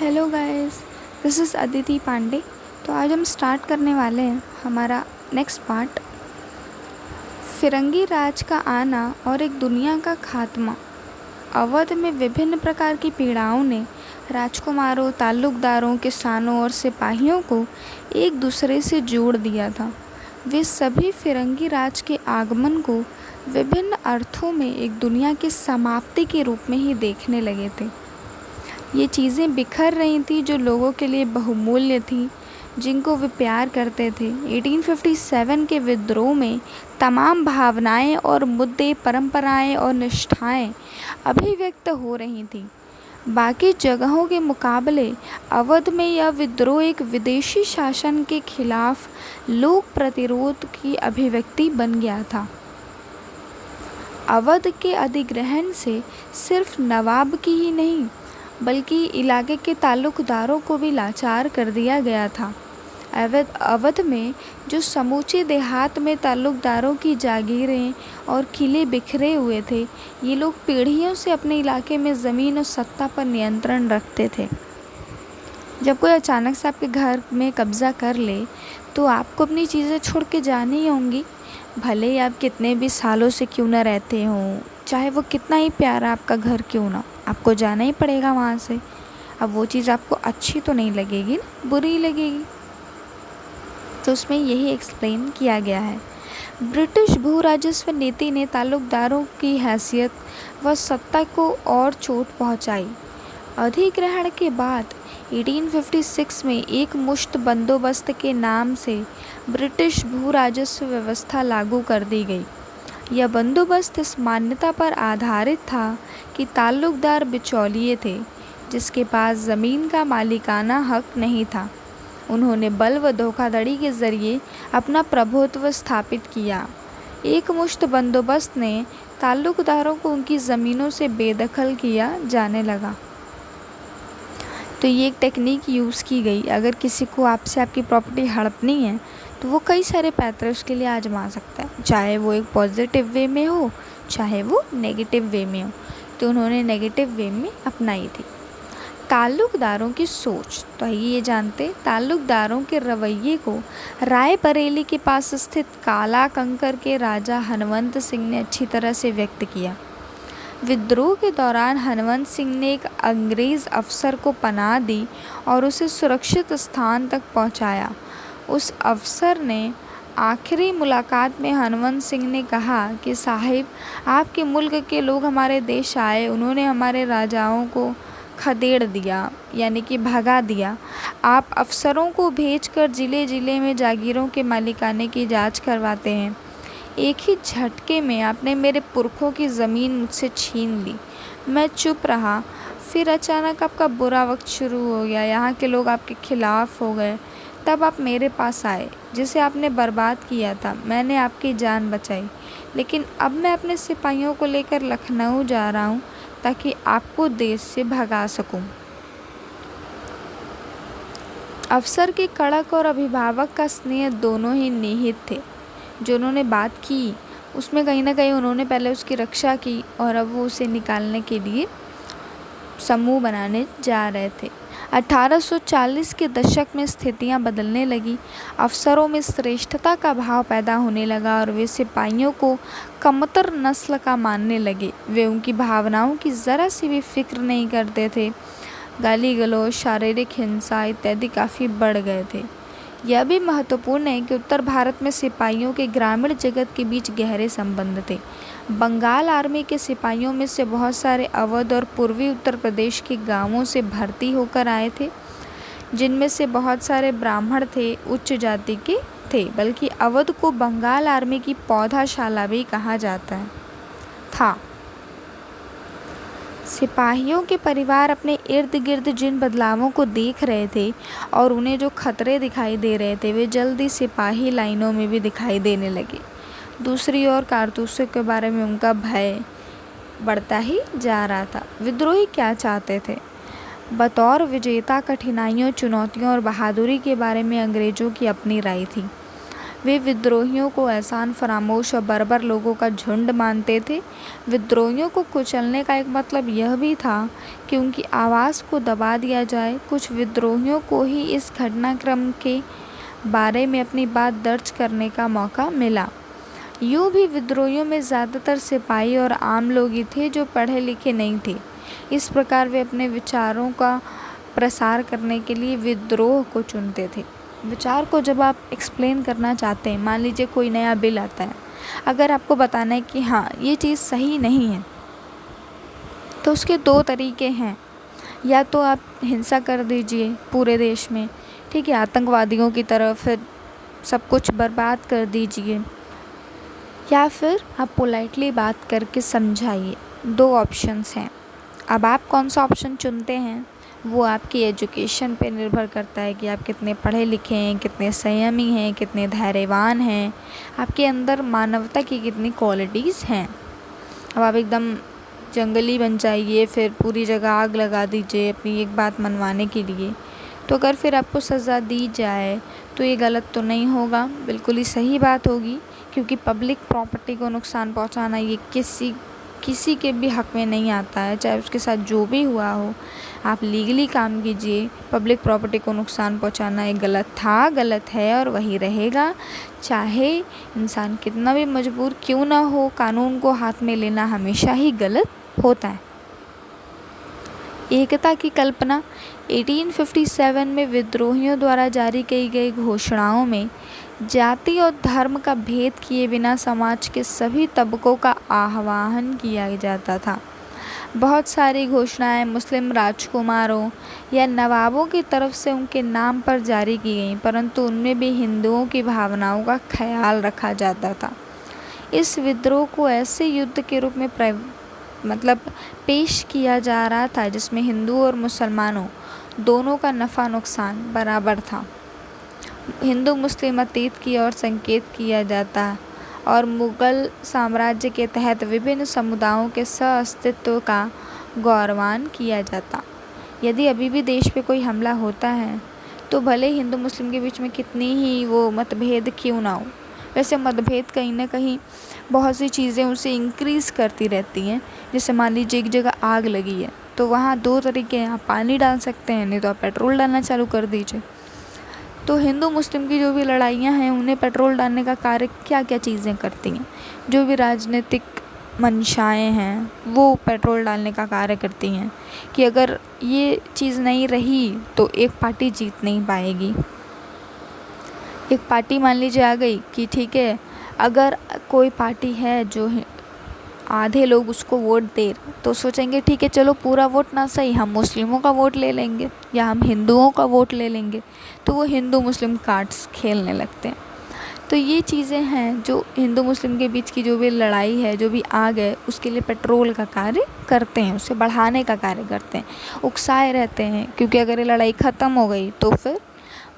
Hello guys, this is Aditi Pandey. तो आज हम स्टार्ट करने वाले हैं हमारा नेक्स्ट पार्ट, फिरंगी राज का आना और एक दुनिया का खात्मा। अवध में विभिन्न प्रकार की पीड़ाओं ने राजकुमारों, ताल्लुकदारों, किसानों और सिपाहियों को एक दूसरे से जोड़ दिया था। वे सभी फिरंगी राज के आगमन को विभिन्न अर्थों में एक दुनिया की समाप्ति के रूप में ही देखने लगे थे। ये चीज़ें बिखर रही थी जो लोगों के लिए बहुमूल्य थी, जिनको वे प्यार करते थे। 1857 के विद्रोह में तमाम भावनाएं और मुद्दे, परंपराएं और निष्ठाएं अभिव्यक्त हो रही थीं। बाकी जगहों के मुकाबले अवध में यह विद्रोह एक विदेशी शासन के खिलाफ लोक प्रतिरोध की अभिव्यक्ति बन गया था। अवध के अधिग्रहण से सिर्फ नवाब की ही नहीं बल्कि इलाके के ताल्लुकदारों को भी लाचार कर दिया गया था। अवध में जो समूचे देहात में ताल्लुकदारों की जागीरें और किले बिखरे हुए थे, ये लोग पीढ़ियों से अपने इलाके में ज़मीन और सत्ता पर नियंत्रण रखते थे। जब कोई अचानक से आपके घर में कब्ज़ा कर ले तो आपको अपनी चीज़ें छोड़ के जानी ही होंगी, भले ही आप कितने भी सालों से क्यों ना रहते हों, चाहे वो कितना ही प्यारा आपका घर क्यों ना, आपको जाना ही पड़ेगा वहाँ से। अब वो चीज़ आपको अच्छी तो नहीं लगेगी ना, बुरी लगेगी। तो उसमें यही एक्सप्लेन किया गया है। ब्रिटिश भू राजस्व नीति ने ताल्लुकदारों की हैसियत व सत्ता को और चोट पहुँचाई। अधिग्रहण के बाद 1856 में एक मुश्त बंदोबस्त के नाम से ब्रिटिश भू राजस्व व्यवस्था लागू कर दी गई। यह बंदोबस्त इस मान्यता पर आधारित था कि ताल्लुकदार बिचौलिए थे जिसके पास ज़मीन का मालिकाना हक नहीं था। उन्होंने बल व धोखाधड़ी के ज़रिए अपना प्रभुत्व स्थापित किया। एक मुश्त बंदोबस्त ने ताल्लुकदारों को उनकी ज़मीनों से बेदखल किया जाने लगा। तो ये एक टेक्निक यूज़ की गई। अगर किसी को आपसे आपकी प्रॉपर्टी हड़पनी है तो वो कई सारे पैतरे उसके लिए आजमा सकता है, चाहे वो एक पॉजिटिव वे में हो चाहे वो नेगेटिव वे में हो। तो उन्होंने नेगेटिव वे में अपनाई थी। ताल्लुकदारों की सोच, तो ये जानते ताल्लुकदारों के रवैये को रायबरेली के पास स्थित काला कंकर के राजा हनवंत सिंह ने अच्छी तरह से व्यक्त किया। विद्रोह के दौरान हनवंत सिंह ने एक अंग्रेज़ अफसर को पनाह दी और उसे सुरक्षित स्थान तक पहुंचाया। उस अफसर ने आखिरी मुलाकात में हनवंत सिंह ने कहा कि साहिब, आपके मुल्क के लोग हमारे देश आए, उन्होंने हमारे राजाओं को खदेड़ दिया, यानी कि भगा दिया। आप अफसरों को भेजकर ज़िले ज़िले में जागीरों के मालिकाने की जांच करवाते हैं। एक ही झटके में आपने मेरे पुरखों की ज़मीन मुझसे छीन ली। मैं चुप रहा। फिर अचानक आपका बुरा वक्त शुरू हो गया, यहाँ के लोग आपके खिलाफ़ हो गए। तब आप मेरे पास आए, जिसे आपने बर्बाद किया था। मैंने आपकी जान बचाई, लेकिन अब मैं अपने सिपाहियों को लेकर लखनऊ जा रहा हूँ ताकि आपको देश से भगा सकूं। अफसर के कड़क और अभिभावक का स्नेह दोनों ही निहित थे। जो उन्होंने बात की उसमें कहीं ना कहीं उन्होंने पहले उसकी रक्षा की और अब वो उसे निकालने के लिए समूह बनाने जा रहे थे। 1840 के दशक में स्थितियां बदलने लगी। अफसरों में श्रेष्ठता का भाव पैदा होने लगा और वे सिपाहियों को कमतर नस्ल का मानने लगे। वे उनकी भावनाओं की ज़रा सी भी फिक्र नहीं करते थे। गाली गलौज, शारीरिक हिंसा इत्यादि काफ़ी बढ़ गए थे। यह भी महत्वपूर्ण है कि उत्तर भारत में सिपाहियों के ग्रामीण जगत के बीच गहरे संबंध थे। बंगाल आर्मी के सिपाहियों में से बहुत सारे अवध और पूर्वी उत्तर प्रदेश के गांवों से भर्ती होकर आए थे, जिनमें से बहुत सारे ब्राह्मण थे, उच्च जाति के थे। बल्कि अवध को बंगाल आर्मी की पौधाशाला भी कहा जाता था। सिपाहियों के परिवार अपने इर्द गिर्द जिन बदलावों को देख रहे थे और उन्हें जो खतरे दिखाई दे रहे थे, वे जल्दी सिपाही लाइनों में भी दिखाई देने लगे। दूसरी ओर कारतूसों के बारे में उनका भय बढ़ता ही जा रहा था। विद्रोही क्या चाहते थे? बतौर विजेता कठिनाइयों, चुनौतियों और बहादुरी के बारे में अंग्रेज़ों की अपनी राय थी। वे विद्रोहियों को एहसान फरामोश और बर्बर लोगों का झुंड मानते थे। विद्रोहियों को कुचलने का एक मतलब यह भी था कि उनकी आवाज़ को दबा दिया जाए। कुछ विद्रोहियों को ही इस घटनाक्रम के बारे में अपनी बात दर्ज करने का मौका मिला। यूँ भी विद्रोहियों में ज़्यादातर सिपाही और आम लोग ही थे जो पढ़े लिखे नहीं थे। इस प्रकार वे अपने विचारों का प्रसार करने के लिए विद्रोह को चुनते थे। विचार को जब आप एक्सप्लेन करना चाहते हैं, मान लीजिए कोई नया बिल आता है, अगर आपको बताना है कि हाँ ये चीज़ सही नहीं है, तो उसके दो तरीके हैं। या तो आप हिंसा कर दीजिए पूरे देश में, ठीक है, आतंकवादियों की तरफ, फिर सब कुछ बर्बाद कर दीजिए, या फिर आप पोलाइटली बात करके समझाइए। दो ऑप्शंस हैं। अब आप कौन सा ऑप्शन चुनते हैं वो आपकी एजुकेशन पे निर्भर करता है कि आप कितने पढ़े लिखे हैं, कितने संयमी हैं, कितने धैर्यवान हैं, आपके अंदर मानवता की कितनी क्वालिटीज़ हैं। अब आप एकदम जंगली बन जाइए, फिर पूरी जगह आग लगा दीजिए अपनी एक बात मनवाने के लिए, तो अगर फिर आपको सज़ा दी जाए तो ये गलत तो नहीं होगा, बिल्कुल ही सही बात होगी, क्योंकि पब्लिक प्रॉपर्टी को नुकसान पहुंचाना ये किसी के भी हक़ में नहीं आता है, चाहे उसके साथ जो भी हुआ हो। आप लीगली काम कीजिए। पब्लिक प्रॉपर्टी को नुकसान पहुंचाना एक गलत था, गलत है और वही रहेगा, चाहे इंसान कितना भी मजबूर क्यों ना हो। कानून को हाथ में लेना हमेशा ही गलत होता है। एकता की कल्पना 1857 में विद्रोहियों द्वारा जारी की गई घोषणाओं में जाति और धर्म का भेद किए बिना समाज के सभी तबकों का आह्वान किया जाता था। बहुत सारी घोषणाएं मुस्लिम राजकुमारों या नवाबों की तरफ से उनके नाम पर जारी की गईं, परंतु उनमें भी हिंदुओं की भावनाओं का ख्याल रखा जाता था। इस विद्रोह को ऐसे युद्ध के रूप में पेश किया जा रहा था जिसमें हिंदुओं और मुसलमानों दोनों का नफ़ा नुकसान बराबर था। हिंदू मुस्लिम अतीत की ओर संकेत किया जाता और मुग़ल साम्राज्य के तहत विभिन्न समुदायों के सह-अस्तित्व का गौरवान किया जाता। यदि अभी भी देश पे कोई हमला होता है तो भले हिंदू मुस्लिम के बीच में कितनी ही वो मतभेद क्यों ना हो, वैसे मतभेद कहीं ना कहीं बहुत सी चीज़ें उसे इंक्रीज़ करती रहती हैं। जैसे मान लीजिए एक जगह आग लगी है तो वहाँ दो तरीके हैं, आप पानी डाल सकते हैं, नहीं तो आप पेट्रोल डालना चालू कर दीजिए। तो हिंदू मुस्लिम की जो भी लड़ाइयाँ हैं उन्हें पेट्रोल डालने का कार्य क्या क्या चीज़ें करती हैं। जो भी राजनीतिक मंशाएं हैं वो पेट्रोल डालने का कार्य करती हैं कि अगर ये चीज़ नहीं रही तो एक पार्टी जीत नहीं पाएगी। एक पार्टी मान लीजिए आ गई कि ठीक है, अगर कोई पार्टी है जो आधे लोग उसको वोट दे रहे तो सोचेंगे ठीक है चलो पूरा वोट ना सही, हम मुस्लिमों का वोट ले लेंगे या हम हिंदुओं का वोट ले लेंगे, तो वो हिंदू मुस्लिम कार्ड्स खेलने लगते हैं। तो ये चीज़ें हैं जो हिंदू मुस्लिम के बीच की जो भी लड़ाई है, जो भी आग है, उसके लिए पेट्रोल का कार्य करते हैं, उसे बढ़ाने का कार्य करते हैं, उकसाए रहते हैं। क्योंकि अगर ये लड़ाई ख़त्म हो गई तो फिर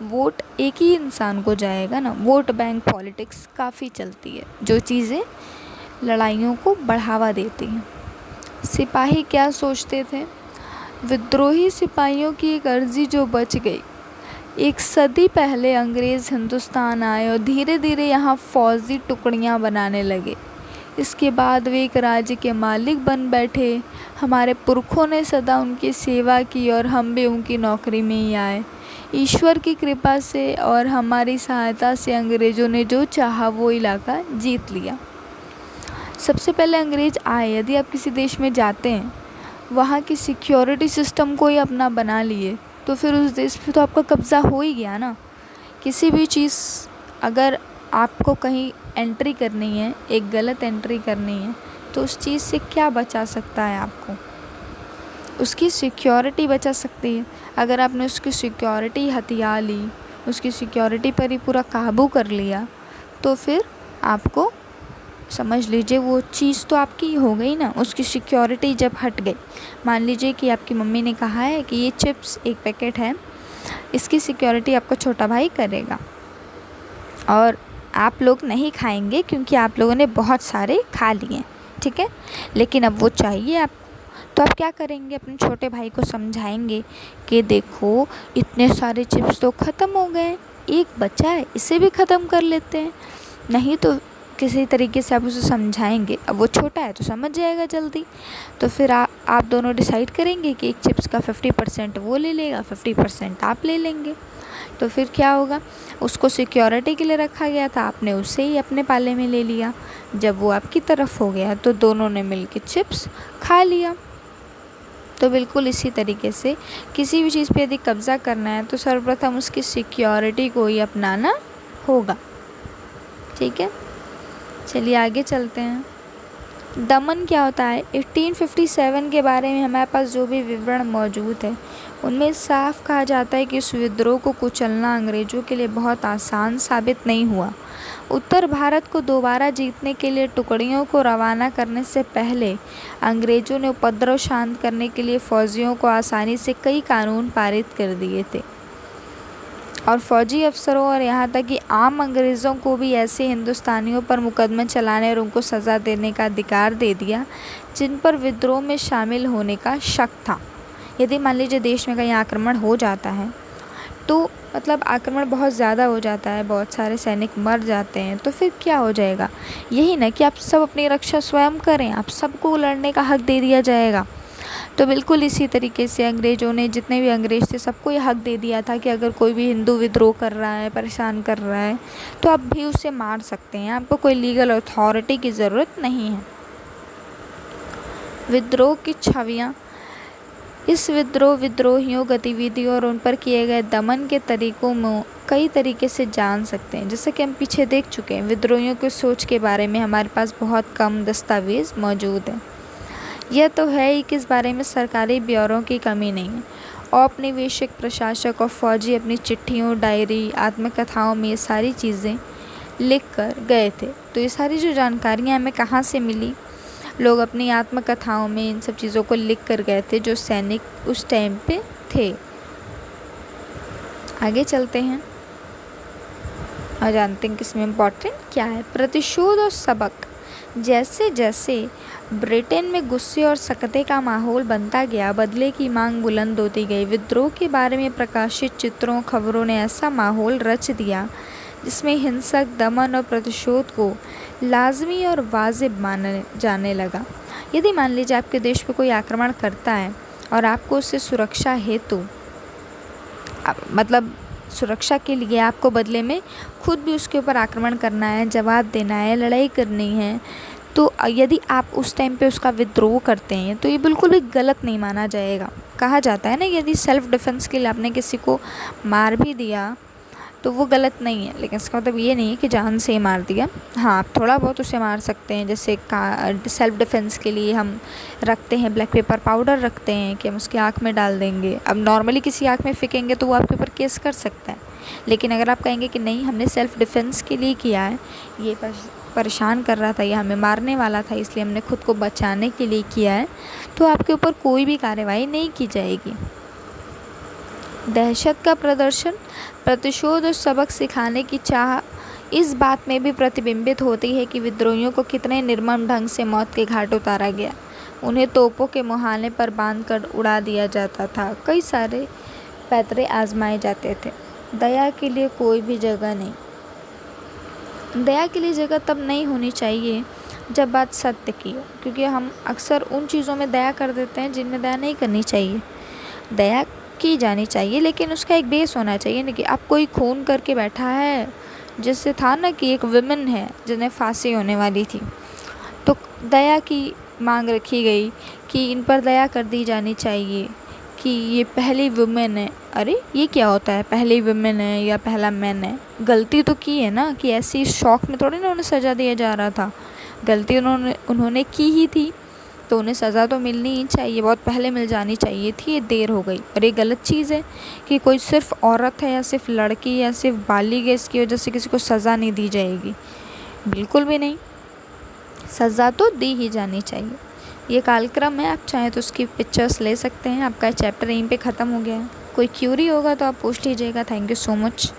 वोट एक ही इंसान को जाएगा ना। वोट बैंक पॉलिटिक्स काफ़ी चलती है जो चीज़ें लड़ाइयों को बढ़ावा देती हैं। सिपाही क्या सोचते थे? विद्रोही सिपाहियों की एक अर्जी जो बच गई। एक सदी पहले अंग्रेज़ हिंदुस्तान आए और धीरे धीरे यहाँ फ़ौजी टुकड़ियाँ बनाने लगे। इसके बाद वे एक राज्य के मालिक बन बैठे। हमारे पुरखों ने सदा उनकी सेवा की और हम भी उनकी नौकरी में ही आए। ईश्वर की कृपा से और हमारी सहायता से अंग्रेज़ों ने जो चाहा वो इलाका जीत लिया। सबसे पहले अंग्रेज़ आए। यदि आप किसी देश में जाते हैं, वहाँ की सिक्योरिटी सिस्टम को ही अपना बना लिए तो फिर उस देश पे तो आपका कब्ज़ा हो ही गया ना। किसी भी चीज़ अगर आपको कहीं एंट्री करनी है, एक गलत एंट्री करनी है, तो उस चीज़ से क्या बचा सकता है आपको? उसकी सिक्योरिटी बचा सकती है। अगर आपने उसकी सिक्योरिटी हथिया ली, उसकी सिक्योरिटी पर ही पूरा काबू कर लिया, तो फिर आपको समझ लीजिए वो चीज़ तो आपकी हो गई ना। उसकी सिक्योरिटी जब हट गई, मान लीजिए कि आपकी मम्मी ने कहा है कि ये चिप्स एक पैकेट है, इसकी सिक्योरिटी आपका छोटा भाई करेगा और आप लोग नहीं खाएंगे क्योंकि आप लोगों ने बहुत सारे खा लिए, ठीक है, लेकिन अब वो चाहिए आप, तो आप क्या करेंगे? अपने छोटे भाई को समझाएंगे कि देखो इतने सारे चिप्स तो ख़त्म हो गए, एक बच्चा है, इसे भी ख़त्म कर लेते हैं। नहीं तो किसी तरीके से आप उसे समझाएंगे, अब वो छोटा है तो समझ जाएगा जल्दी। तो फिर आप दोनों डिसाइड करेंगे कि एक चिप्स का 50% वो ले लेगा, 50% आप ले लेंगे। तो फिर क्या होगा, उसको सिक्योरिटी के लिए रखा गया था, आपने उसे ही अपने पाले में ले लिया। जब वो आपकी तरफ हो गया तो दोनों ने मिलके चिप्स खा लिया। तो बिल्कुल इसी तरीके से किसी भी चीज़ पे यदि कब्ज़ा करना है तो सर्वप्रथम उसकी सिक्योरिटी को ही अपनाना होगा। ठीक है, चलिए आगे चलते हैं। दमन क्या होता है? 1857 के बारे में हमारे पास जो भी विवरण मौजूद है उनमें साफ कहा जाता है कि इस विद्रोह को कुचलना अंग्रेज़ों के लिए बहुत आसान साबित नहीं हुआ। उत्तर भारत को दोबारा जीतने के लिए टुकड़ियों को रवाना करने से पहले अंग्रेज़ों ने उपद्रव शांत करने के लिए फ़ौजियों को आसानी से कई कानून पारित कर दिए थे और फ़ौजी अफसरों और यहाँ तक कि आम अंग्रेज़ों को भी ऐसे हिंदुस्तानियों पर मुकदमे चलाने और उनको सज़ा देने का अधिकार दे दिया जिन पर विद्रोह में शामिल होने का शक था। यदि मान लीजिए देश में कहीं आक्रमण हो जाता है तो मतलब आक्रमण बहुत ज़्यादा हो जाता है, बहुत सारे सैनिक मर जाते हैं, तो फिर क्या हो जाएगा? यही ना कि आप सब अपनी रक्षा स्वयं करें, आप सबको लड़ने का हक दे दिया जाएगा। तो बिल्कुल इसी तरीके से अंग्रेज़ों ने, जितने भी अंग्रेज़ थे, सबको ये हक दे दिया था कि अगर कोई भी हिंदू विद्रोह कर रहा है, परेशान कर रहा है, तो आप भी उसे मार सकते हैं, आपको कोई लीगल अथॉरिटी की ज़रूरत नहीं है। विद्रोह की छवियाँ। इस विद्रोहियों गतिविधियों और उन पर किए गए दमन के तरीक़ों में कई तरीके से जान सकते हैं। जैसे कि हम पीछे देख चुके हैं, विद्रोहियों की सोच के बारे में हमारे पास बहुत कम दस्तावेज़ मौजूद हैं। यह तो है ही कि इस बारे में सरकारी ब्यौरों की कमी नहीं है। औपनिवेशिक प्रशासक और फौजी अपनी चिट्ठियों, डायरी, आत्मकथाओं में ये सारी चीज़ें लिख कर गए थे। तो ये सारी जो जानकारियाँ हमें कहाँ से मिली? लोग अपनी आत्मकथाओं में इन सब चीज़ों को लिख कर गए थे जो सैनिक उस टाइम पे थे। आगे चलते हैं और जानते हैं कि इसमें इम्पॉर्टेंट क्या है। प्रतिशोध और सबक। जैसे जैसे ब्रिटेन में गुस्से और सकते का माहौल बनता गया, बदले की मांग बुलंद होती गई। विद्रोह के बारे में प्रकाशित चित्रों, खबरों ने ऐसा माहौल रच दिया जिसमें हिंसक दमन और प्रतिशोध को लाजमी और वाजिब माने जाने लगा। यदि मान लीजिए आपके देश पे कोई आक्रमण करता है और आपको उससे सुरक्षा हेतु मतलब सुरक्षा के लिए आपको बदले में खुद भी उसके ऊपर आक्रमण करना है, जवाब देना है, लड़ाई करनी है, तो यदि आप उस टाइम पे उसका विद्रोह करते हैं तो ये बिल्कुल भी गलत नहीं माना जाएगा। कहा जाता है ना, यदि सेल्फ़ डिफेंस के लिए आपने किसी को मार भी दिया तो वो गलत नहीं है, लेकिन इसका मतलब ये नहीं है कि जान से ही मार दिया। हाँ, आप थोड़ा बहुत उसे मार सकते हैं। जैसे सेल्फ़ डिफेंस के लिए हम रखते हैं ब्लैक पेपर पाउडर रखते हैं कि हम उसकी आँख में डाल देंगे। अब नॉर्मली किसी आँख में फेंकेंगे तो वो आपके ऊपर केस कर सकता है, लेकिन अगर आप कहेंगे कि नहीं, हमने सेल्फ़ डिफेंस के लिए किया है, ये परेशान कर रहा था या हमें मारने वाला था, इसलिए हमने खुद को बचाने के लिए किया है, तो आपके ऊपर कोई भी कार्रवाई नहीं की जाएगी। दहशत का प्रदर्शन। प्रतिशोध और सबक सिखाने की चाह इस बात में भी प्रतिबिंबित होती है कि विद्रोहियों को कितने निर्मम ढंग से मौत के घाट उतारा गया। उन्हें तोपों के मुहाने पर बांधकर उड़ा दिया जाता था। कई सारे पैतरे आजमाए जाते थे। दया के लिए कोई भी जगह नहीं। दया के लिए जगह तब नहीं होनी चाहिए जब बात सत्य की हो, क्योंकि हम अक्सर उन चीज़ों में दया कर देते हैं जिनमें दया नहीं करनी चाहिए। दया की जानी चाहिए, लेकिन उसका एक बेस होना चाहिए ना कि अब कोई खून करके बैठा है। जैसे था ना कि एक विमेन है जिन्हें फांसी होने वाली थी, तो दया की मांग रखी गई कि इन पर दया कर दी जानी चाहिए कि ये पहली वुमेन है। अरे ये क्या होता है, पहली वुमेन है या पहला मैन है? गलती तो की है ना, कि ऐसी शौक में थोड़ी ना उन्हें सज़ा दिया जा रहा था। गलती उन्होंने की ही थी, तो उन्हें सज़ा तो मिलनी ही चाहिए, बहुत पहले मिल जानी चाहिए थी, ये देर हो गई। और ये गलत चीज़ है कि कोई सिर्फ औरत है या सिर्फ लड़की या सिर्फ बालिग है, इसकी वजह से किसी को सज़ा नहीं दी जाएगी, बिल्कुल भी नहीं। सज़ा तो दी ही जानी चाहिए। ये कालक्रम है, आप चाहें तो उसकी पिक्चर्स ले सकते हैं। आपका चैप्टर यहीं पे ख़त्म हो गया है। कोई क्यूरी होगा तो आप पूछ लीजिएगा। Thank you so much.